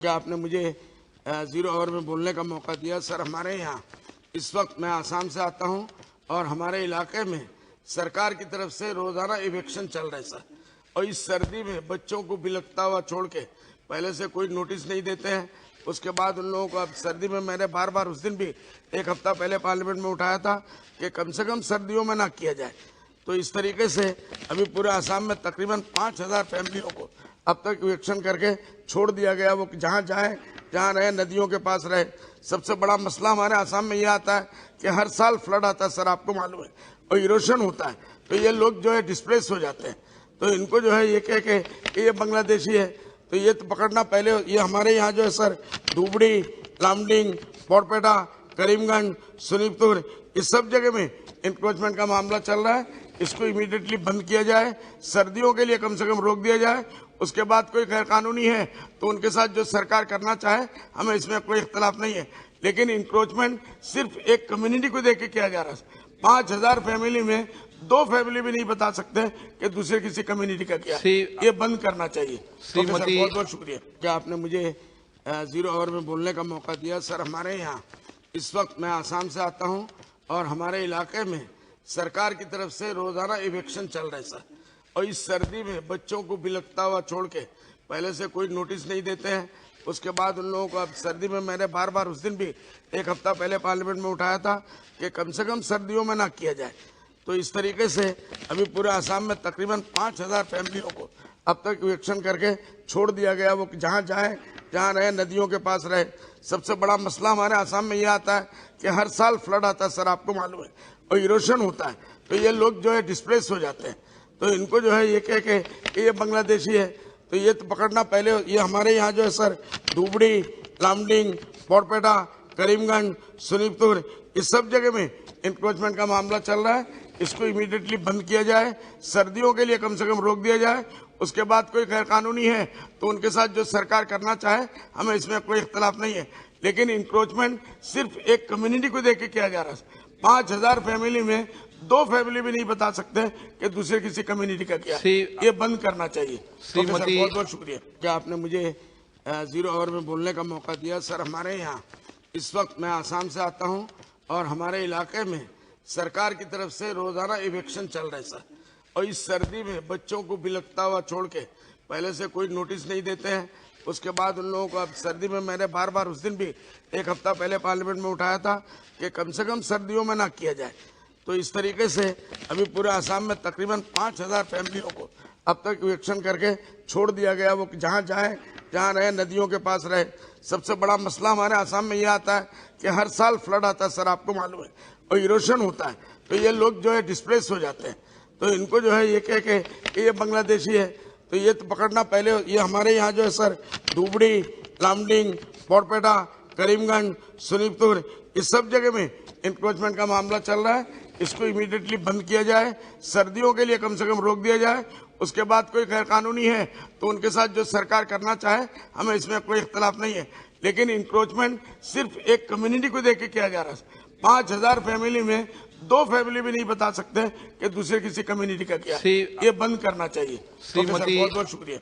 क्या आपने मुझे 0 आवर में बोलने का मौका दिया। सर, हमारे यहाँ इस वक्त मैं आसाम से आता हूँ और हमारे इलाके में सरकार की तरफ से रोजाना इवेक्शन चल रहा है सर। और इस सर्दी में बच्चों को बिलखता हुआ छोड़ के पहले से कोई नोटिस नहीं देते हैं। उसके बाद उन लोगों को अब सर्दी में मैंने बार बार उस दिन भी एक हफ्ता पहले पार्लियामेंट में उठाया था कि कम से कम सर्दियों में ना किया जाए। तो इस तरीके से अभी पूरे आसाम में तकरीबन 5,000 फैमिलियों को अब तक इवेक्शन करके छोड़ दिया गया। वो जहाँ जाए, जहाँ रहे, नदियों के पास रहे। सबसे बड़ा मसला हमारे आसाम में यह आता है कि हर साल फ्लड आता है सर, आपको मालूम है, और इरोशन होता है, तो ये लोग जो है डिस्प्लेस हो जाते हैं। तो इनको जो है ये कह के कि ये बांग्लादेशी है, तो ये तो पकड़ना पहले। ये हमारे यहाँ जो है सर, धुबड़ी, लामडिंग, बोरपेटा, करीमगंज, सोनीपत, इस सब जगह में इंक्रोचमेंट का मामला चल रहा है। इसको इमीडिएटली बंद किया जाए, सर्दियों के लिए कम से कम रोक दिया जाए। उसके बाद कोई गैर कानूनी है तो उनके साथ जो सरकार करना चाहे, हमें इसमें कोई इख्तलाफ नहीं है। लेकिन इंक्रोचमेंट सिर्फ एक कम्युनिटी को देख के किया जा रहा है। 5,000 फैमिली में 2 फैमिली भी नहीं बता सकते कि दूसरे किसी कम्युनिटी का क्या है। ये बंद करना चाहिए। श्रीमती, बहुत बहुत शुक्रिया। क्या आपने मुझे 0 आवर में बोलने का मौका दिया। सर, हमारे यहाँ इस वक्त मैं आसाम से आता हूँ और हमारे इलाके में सरकार की तरफ से रोजाना इवेक्शन चल रहा है सर। और इस सर्दी में बच्चों को बिलखता हुआ छोड़ के पहले से कोई नोटिस नहीं देते हैं। उसके बाद उन लोगों को अब सर्दी में मैंने बार बार उस दिन भी एक हफ्ता पहले पार्लियामेंट में उठाया था कि कम से कम सर्दियों में ना किया जाए। तो इस तरीके से अभी पूरे आसाम में तकरीबन 5,000 फैमिलियों को अब तक इवेक्शन करके छोड़ दिया गया। वो जहाँ जाए, जहाँ रहे, नदियों के पास रहे। सबसे बड़ा मसला हमारे आसाम में यह आता है कि हर साल फ्लड आता है सर, आपको मालूम है, और इरोशन होता है, तो ये लोग जो है डिस्प्लेस हो जाते हैं। तो इनको जो है ये कह के कि ये बांग्लादेशी है, तो ये तो पकड़ना पहले। ये हमारे यहाँ जो है सर, धुबड़ी, लामडिंग, बोरपेटा, करीमगंज, सोनीपत, इस सब जगह में इंक्रोचमेंट का मामला चल रहा है। इसको इमीडिएटली बंद किया जाए, सर्दियों के लिए कम से कम रोक दिया जाए। उसके बाद कोई गैर कानूनी है तो उनके साथ जो सरकार करना चाहे, हमें इसमें कोई इख्तलाफ नहीं है। लेकिन इंक्रोचमेंट सिर्फ एक कम्युनिटी को देख के किया जा रहा है। 5,000 फैमिली में 2 फैमिली भी नहीं बता सकते कि दूसरे किसी कम्युनिटी का क्या है। ये बंद करना चाहिए। श्रीमती, बहुत बहुत शुक्रिया। क्या आपने मुझे 0 आवर में बोलने का मौका दिया। सर, हमारे यहाँ इस वक्त मैं आसाम से आता हूँ और हमारे इलाके में सरकार की तरफ से रोजाना इवेक्शन चल रहा है सर। और इस सर्दी में बच्चों को बिलखता हुआ छोड़ के पहले से कोई नोटिस नहीं देते हैं। उसके बाद उन लोगों को अब सर्दी में मैंने बार बार उस दिन भी एक हफ्ता पहले पार्लियामेंट में उठाया था कि कम से कम सर्दियों में ना किया जाए। तो इस तरीके से अभी पूरे आसाम में तकरीबन 5,000 फैमिलियों को अब तक इवेक्शन करके छोड़ दिया गया। वो जहाँ जाए, जहाँ रहे, नदियों के पास रहे। सबसे बड़ा मसला हमारे आसाम में यह आता है कि हर साल फ्लड आता है सर, आपको मालूम है, और इरोशन होता है, तो ये लोग जो है डिस्प्लेस हो जाते हैं। तो इनको जो है ये कह के कि ये बांग्लादेशी है, तो ये तो पकड़ना पहले। ये हमारे यहाँ जो है सर, धुबड़ी, लामडिंग, बोरपेटा, करीमगंज, सोनीपत, इस सब जगह में इंक्रोचमेंट का मामला चल रहा है। इसको इमीडिएटली बंद किया जाए, सर्दियों के लिए कम से कम रोक दिया जाए। उसके बाद कोई गैर कानूनी है तो उनके साथ जो सरकार करना चाहे, हमें इसमें कोई इख्तलाफ नहीं है। लेकिन इंक्रोचमेंट सिर्फ एक कम्युनिटी को देख के किया जा रहा है। 5,000 फैमिली में 2 फैमिली भी नहीं बता सकते कि दूसरे किसी कम्युनिटी का क्या है। ये बंद करना चाहिए। श्रीमती, बहुत बहुत शुक्रिया।